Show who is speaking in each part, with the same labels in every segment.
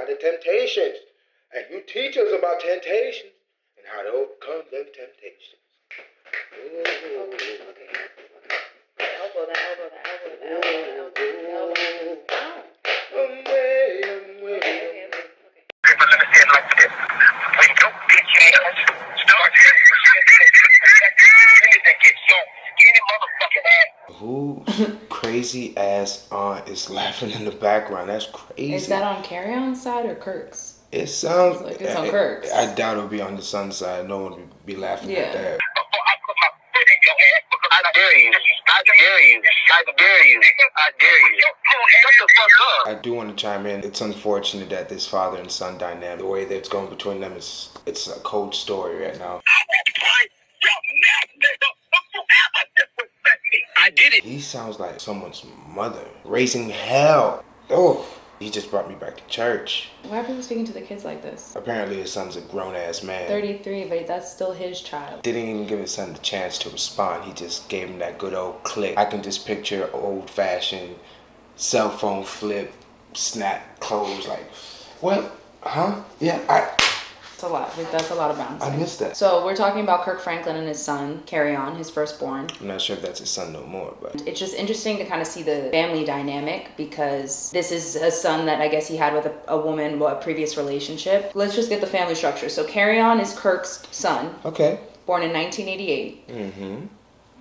Speaker 1: by the temptations. And you teach us about temptations and how to overcome them temptations.
Speaker 2: Okay. Elbow.
Speaker 1: I'm way.
Speaker 2: Okay.
Speaker 3: But let me say it like this. When your bitch ass starts to get your skinny motherfucking ass.
Speaker 1: Whose crazy ass aunt is laughing in the background? That's crazy.
Speaker 2: Is that on Carry On's side or Kirk's?
Speaker 1: It sounds
Speaker 2: like it's on Kirk's.
Speaker 1: I doubt it'll be on the son's side. No one would be laughing at that.
Speaker 3: I put my foot in your ass because I dare you. Shut the fuck up.
Speaker 1: I do want to chime in. It's unfortunate that this father and son dynamic, the way that's going between them, it's a cold story right now.
Speaker 3: I did it.
Speaker 1: He sounds like someone's mother raising hell. Oh, he just brought me back to church.
Speaker 2: Why are people speaking to the kids like this?
Speaker 1: Apparently his son's a grown-ass man.
Speaker 2: 33, but that's still his child.
Speaker 1: Didn't even give his son the chance to respond. He just gave him that good old click. I can just picture old-fashioned cell phone flip, snap, close, like, what? Huh? Yeah,
Speaker 2: It's a lot. That's a lot of bouncing.
Speaker 1: I missed that.
Speaker 2: So we're talking about Kirk Franklin and his son, Carry On, his firstborn.
Speaker 1: I'm not sure if that's his son no more, but
Speaker 2: It's just interesting to kind of see the family dynamic because this is a son that I guess he had with a woman, a previous relationship. Let's just get the family structure. So Carry On is Kirk's son,
Speaker 1: okay.
Speaker 2: born in 1988.
Speaker 1: Mm-hmm.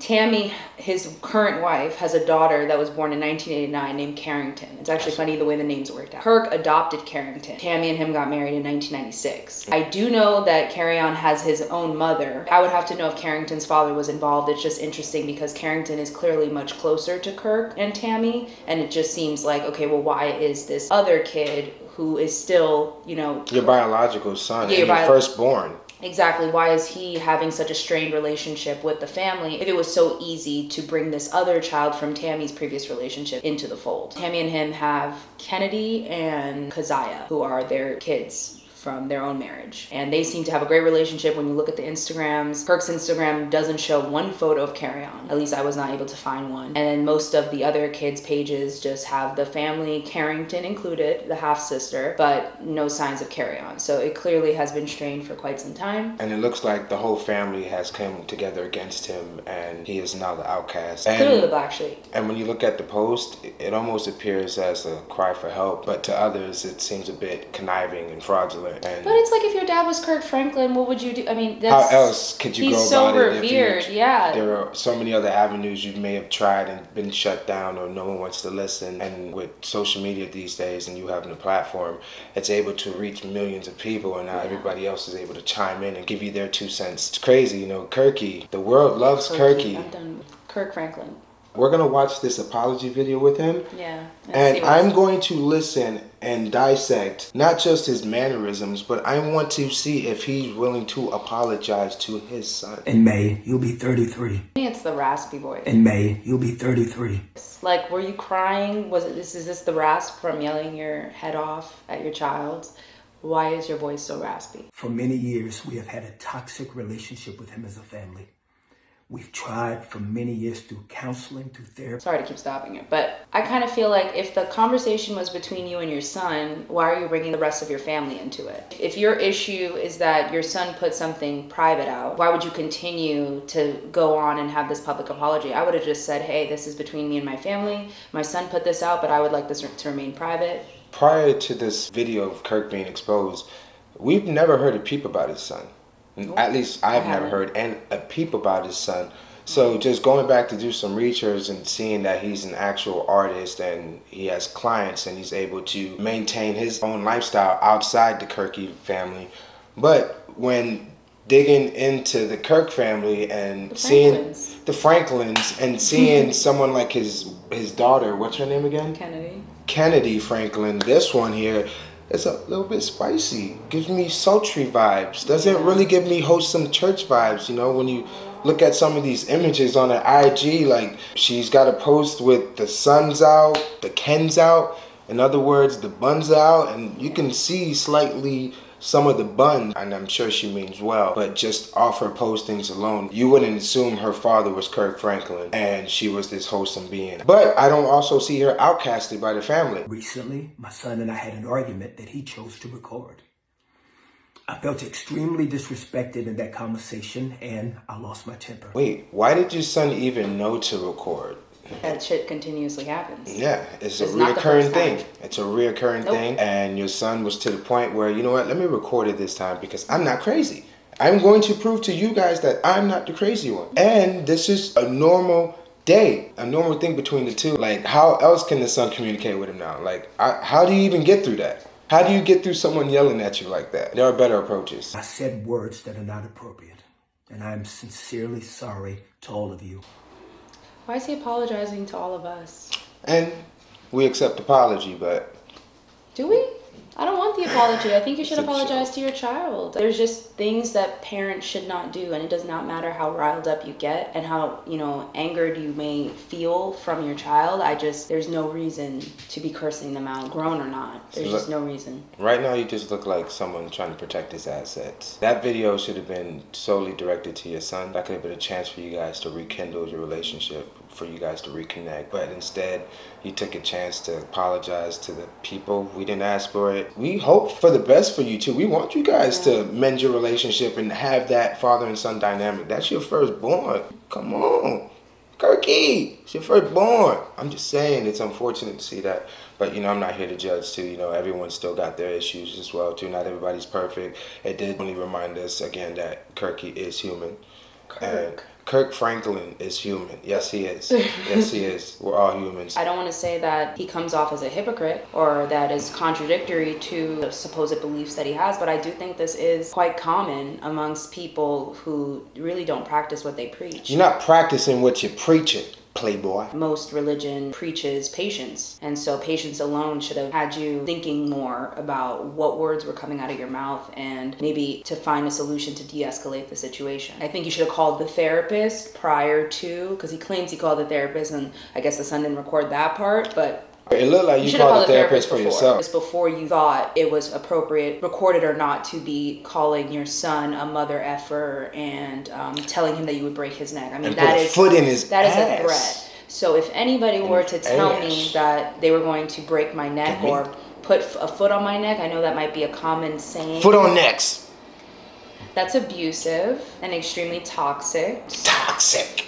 Speaker 2: Tammy, his current wife, has a daughter that was born in 1989 named Carrington. It's actually funny the way the names worked out. Kirk adopted Carrington. Tammy and him got married in 1996. I do know that Carry On has his own mother. I would have to know if Carrington's father was involved. It's just interesting because Carrington is clearly much closer to Kirk and Tammy, and it just seems like, okay, well, why is this other kid who is still,
Speaker 1: Your biological son,
Speaker 2: Yeah,
Speaker 1: and your firstborn.
Speaker 2: Exactly. Why is he having such a strained relationship with the family if it was so easy to bring this other child from Tammy's previous relationship into the fold? Tammy and him have Kennedy and Keziah, who are their kids from their own marriage. And they seem to have a great relationship. When you look at the Instagrams, Kirk's Instagram doesn't show one photo of Carry On. At least I was not able to find one. And then most of the other kids' pages just have the family, Carrington included, the half-sister, but no signs of Carry On. So it clearly has been strained for quite some time.
Speaker 1: And it looks like the whole family has come together against him, and he is now the outcast.
Speaker 2: Clearly the black sheep.
Speaker 1: And when you look at the post, it almost appears as a cry for help, but to others it seems a bit conniving and fraudulent. And
Speaker 2: but it's like if your dad was Kirk Franklin, what would you do? I mean, that's...
Speaker 1: How else could you go about it?
Speaker 2: He's so revered, yeah.
Speaker 1: There are so many other avenues you may have tried and been shut down, or no one wants to listen. And with social media these days and you having a platform, it's able to reach millions of people, and now everybody else is able to chime in and give you their 2 cents. It's crazy, Kirky. The world loves Kirky.
Speaker 2: I'm done with Kirk Franklin.
Speaker 1: We're going to watch this apology video with him.
Speaker 2: Yeah.
Speaker 1: And I'm going to listen and dissect not just his mannerisms, but I want to see if he's willing to apologize to his son.
Speaker 4: In May, you'll be 33.
Speaker 2: I think it's the raspy voice.
Speaker 4: In May, you'll be 33.
Speaker 2: Like, were you crying? Is this the rasp from yelling your head off at your child? Why is your voice so raspy?
Speaker 4: For many years, we have had a toxic relationship with him as a family. We've tried for many years through counseling, through therapy.
Speaker 2: Sorry to keep stopping it, but I kind of feel like if the conversation was between you and your son, why are you bringing the rest of your family into it? If your issue is that your son put something private out, why would you continue to go on and have this public apology? I would have just said, hey, this is between me and my family. My son put this out, but I would like this to remain private.
Speaker 1: Prior to this video of Kirk being exposed, we've never heard a peep about his son. At least I've never heard a peep about his son. So just going back to do some research and seeing that he's an actual artist and he has clients and he's able to maintain his own lifestyle outside the Kirky family. But when digging into the Kirk family and seeing the Franklins and seeing someone like his daughter, what's her name again? Kennedy Franklin, this one here, it's a little bit spicy. Gives me sultry vibes. Doesn't really give me wholesome church vibes. When you look at some of these images on her IG, like she's got a post with the sun's out, the Ken's out. In other words, the bun's out, and you can see slightly some of the bun, and I'm sure she means well, but just off her postings alone, you wouldn't assume her father was Kirk Franklin and she was this wholesome being. But I don't also see her outcasted by the family.
Speaker 4: Recently, my son and I had an argument that he chose to record. I felt extremely disrespected in that conversation, and I lost my temper.
Speaker 1: Wait, why did your son even know to record?
Speaker 2: That shit continuously happens.
Speaker 1: Yeah, it's a
Speaker 2: not the
Speaker 1: reoccurring
Speaker 2: first
Speaker 1: thing.
Speaker 2: time.
Speaker 1: It's a reoccurring thing. And your son was to the point where, you know what, let me record it this time because I'm not crazy. I'm going to prove to you guys that I'm not the crazy one. And this is a normal day, a normal thing between the two. Like, how else can the son communicate with him now? Like, how do you even get through that? How do you get through someone yelling at you like that? There are better approaches.
Speaker 4: I said words that are not appropriate, and I'm sincerely sorry to all of you.
Speaker 2: Why is he apologizing to all of us?
Speaker 1: And we accept apology, but...
Speaker 2: Do we? I don't want the apology. I think you should
Speaker 1: It's a
Speaker 2: apologize
Speaker 1: joke.
Speaker 2: to your child. There's just things that parents should not do, and it does not matter how riled up you get and how, angered you may feel from your child. There's no reason to be cursing them out, grown or not. There's just no reason.
Speaker 1: Right now, you just look like someone trying to protect his assets. That video should have been solely directed to your son. That could have been a chance for you guys to rekindle your relationship, for you guys to reconnect. But instead, you took a chance to apologize to the people. We didn't ask for it. We hope for the best for you two. We want you guys to mend your relationship and have that father and son dynamic. That's your firstborn. Come on. Kirky, it's your firstborn. I'm just saying, it's unfortunate to see that. But, I'm not here to judge, too. Everyone's still got their issues as well, too. Not everybody's perfect. It did only remind us, again, that Kirky is human.
Speaker 2: Kirk.
Speaker 1: Kirk Franklin is human. Yes, he is. Yes, he is. We're all humans.
Speaker 2: I don't want to say that he comes off as a hypocrite or that is contradictory to the supposed beliefs that he has, but I do think this is quite common amongst people who really don't practice what they preach.
Speaker 1: You're not practicing what you're preaching, playboy.
Speaker 2: Most religion preaches patience, and so patience alone should have had you thinking more about what words were coming out of your mouth and maybe to find a solution to de-escalate the situation. I think you should have called the therapist prior to, because he claims he called the therapist, and I guess the son didn't record that part, but
Speaker 1: it looked like you called the therapist for yourself.
Speaker 2: Just before you thought it was appropriate, recorded or not, to be calling your son a mother effer and telling him that you would break his neck. I mean,
Speaker 1: and that is foot in his
Speaker 2: that
Speaker 1: ass.
Speaker 2: Is a threat. So if anybody were to tell me that they were going to break my neck or put a foot on my neck, I know that might be a common saying.
Speaker 1: Foot on necks.
Speaker 2: That's abusive and extremely toxic.
Speaker 1: Toxic.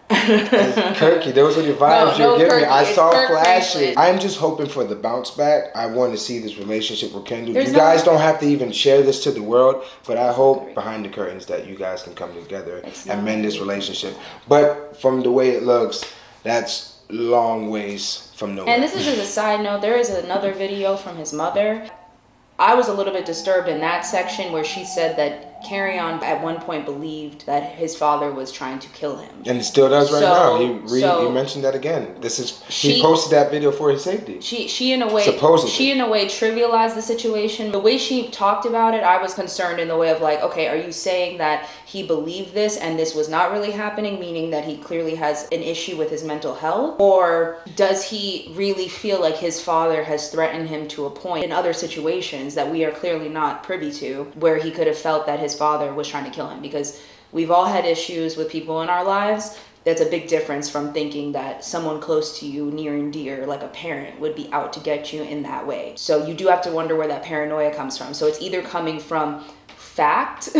Speaker 1: Kirky, those are the vibes you're giving me. I saw flashes. I'm just hoping for the bounce back. I want to see this relationship rekindled. You guys don't have to even share this to the world, but I hope behind the curtains that you guys can come together and mend this relationship. But from the way it looks, that's long ways from nowhere.
Speaker 2: And this is just a side note. There is another video from his mother. I was a little bit disturbed in that section where she said that Carry-On at one point believed that his father was trying to kill him.
Speaker 1: And he still does right now. He mentioned that again. He posted that video for his safety.
Speaker 2: She in a way
Speaker 1: supposedly.
Speaker 2: She in a way trivialized the situation. The way she talked about it, I was concerned in the way of like, okay, are you saying that he believed this and this was not really happening, meaning that he clearly has an issue with his mental health? Or does he really feel like his father has threatened him to a point in other situations that we are clearly not privy to, where he could have felt that his father was trying to kill him? Because we've all had issues with people in our lives. That's a big difference from thinking that someone close to you, near and dear, like a parent, would be out to get you in that way. So you do have to wonder where that paranoia comes from. So it's either coming from fact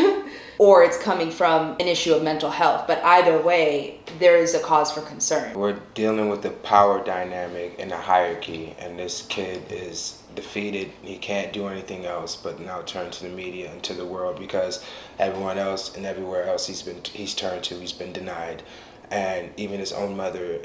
Speaker 2: or it's coming from an issue of mental health. But either way, there is a cause for concern.
Speaker 1: We're dealing with the power dynamic in the hierarchy, and this kid is defeated. He can't do anything else but now turn to the media and to the world, because everyone else and everywhere else he's turned to, he's been denied. And even his own mother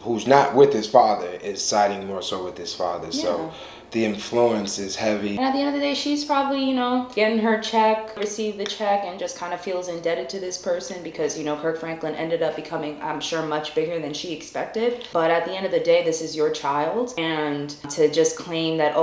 Speaker 1: who's not with his father, is siding more so with his father. Yeah. So the influence is heavy.
Speaker 2: And at the end of the day, she's probably, getting her check, received the check, and just kind of feels indebted to this person because, Kirk Franklin ended up becoming, I'm sure, much bigger than she expected. But at the end of the day, this is your child. And to just claim that,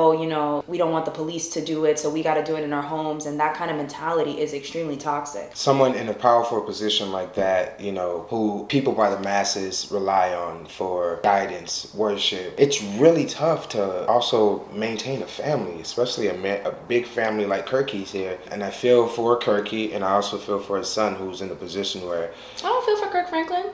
Speaker 2: we don't want the police to do it, so we got to do it in our homes, and that kind of mentality is extremely toxic.
Speaker 1: Someone in a powerful position like that, who people by the masses rely on for guidance, worship, it's really tough to also maintain a family, especially a big family like Kirky's here. And I feel for Kirky, and I also feel for his son, who's in a position where
Speaker 2: I don't feel for Kirk Franklin.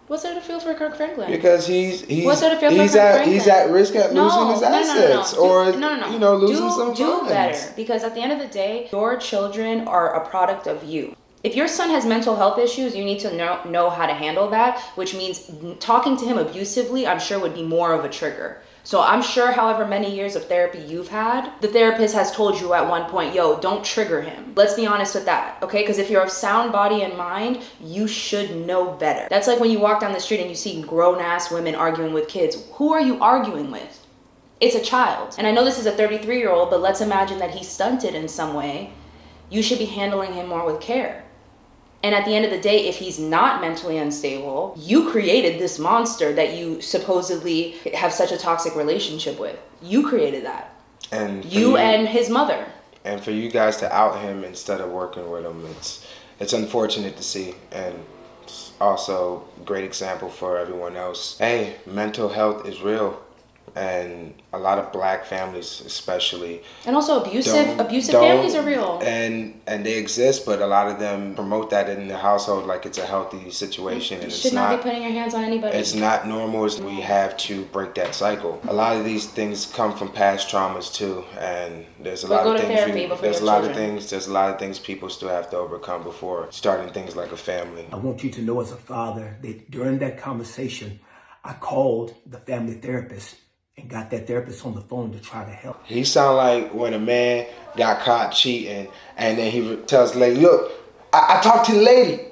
Speaker 2: What's there to feel for Kirk Franklin?
Speaker 1: because he's
Speaker 2: What's there to feel for Kirk Franklin?
Speaker 1: he's at risk at losing his assets losing some
Speaker 2: do
Speaker 1: funds.
Speaker 2: better, because at the end of the day, your children are a product of you. If your son has mental health issues, you need to know how to handle that, which means talking to him abusively, I'm sure, would be more of a trigger. So I'm sure however many years of therapy you've had, the therapist has told you at one point, don't trigger him. Let's be honest with that, okay? Because if you're of sound body and mind, you should know better. That's like when you walk down the street and you see grown-ass women arguing with kids. Who are you arguing with? It's a child. And I know this is a 33-year-old, but let's imagine that he's stunted in some way. You should be handling him more with care. And at the end of the day, if he's not mentally unstable, you created this monster that you supposedly have such a toxic relationship with. You created that.
Speaker 1: And
Speaker 2: and his mother.
Speaker 1: And for you guys to out him instead of working with him, it's unfortunate to see. And it's also a great example for everyone else. Hey, mental health is real. And a lot of black families especially,
Speaker 2: and also abusive families are real,
Speaker 1: and they exist, but a lot of them promote that in the household like it's a healthy situation, and
Speaker 2: you should not be putting your hands on anybody.
Speaker 1: It's not normal. We have to break that cycle. A lot of these things come from past traumas too, and there's a lot of things people still have to overcome before starting things like a family.
Speaker 4: I want you to know as a father that during that conversation, I called the family therapist and got that therapist on the phone to try to help.
Speaker 1: He sound like when a man got caught cheating and then he tells the lady, look, I talked to the lady.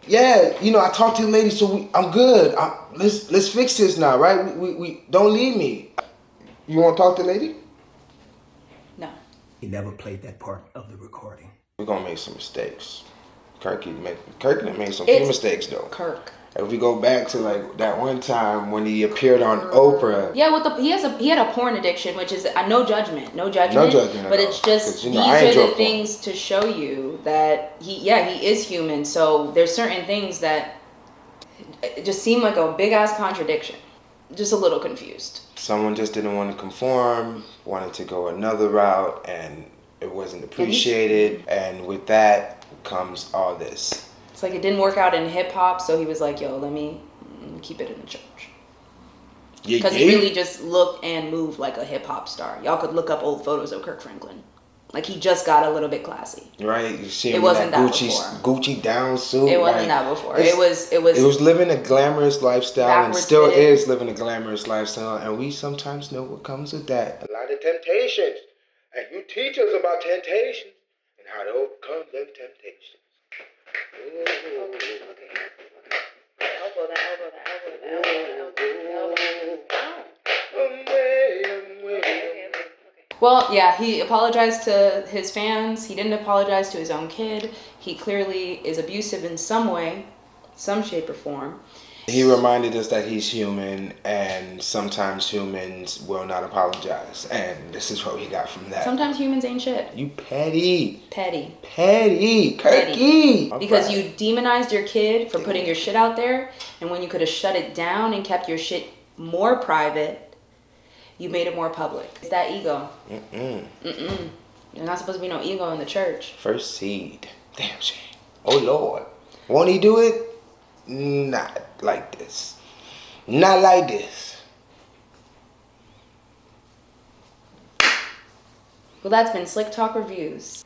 Speaker 1: Yeah, I talked to the lady, so I'm good. Let's fix this now, right? We don't leave me. You want to talk to the lady?
Speaker 2: No.
Speaker 4: He never played that part of the recording.
Speaker 1: We're going to make some mistakes. Kirk made some few mistakes, though.
Speaker 2: Kirk.
Speaker 1: If we go back to like that one time when he appeared on Oprah.
Speaker 2: Yeah, he had a porn addiction, which is no judgment. But it's just these are the things to show you that he is human. So there's certain things that just seem like a big ass contradiction. Just a little confused.
Speaker 1: Someone just didn't want to conform, wanted to go another route, and it wasn't appreciated. And with that comes all this.
Speaker 2: It's like it didn't work out in hip hop, so he was like, let me keep it in the church. Because he really just looked and moved like a hip hop star. Y'all could look up old photos of Kirk Franklin. Like he just got a little bit classy.
Speaker 1: Right, you see him
Speaker 2: it wasn't
Speaker 1: in that
Speaker 2: Gucci
Speaker 1: down suit.
Speaker 2: It wasn't that before. It was
Speaker 1: living a glamorous lifestyle and still is living a glamorous lifestyle, and we sometimes know what comes with that. A lot of temptations, and you teach us about temptations and how to overcome them temptations.
Speaker 2: Okay. Elbow that. Well, yeah, he apologized to his fans. He didn't apologize to his own kid. He clearly is abusive in some way, some shape or form.
Speaker 1: He reminded us that he's human, and sometimes humans will not apologize. And this is what we got from that.
Speaker 2: Sometimes humans ain't shit.
Speaker 1: You petty.
Speaker 2: Kirky. Because you demonized your kid for putting your shit out there, and when you could have shut it down and kept your shit more private, you made it more public. It's that ego. There's not supposed to be no ego in the church.
Speaker 1: First seed. Damn shame. Oh, Lord. Won't he do it? Not like this. Not like this.
Speaker 2: Well, that's been Slick Talk Reviews.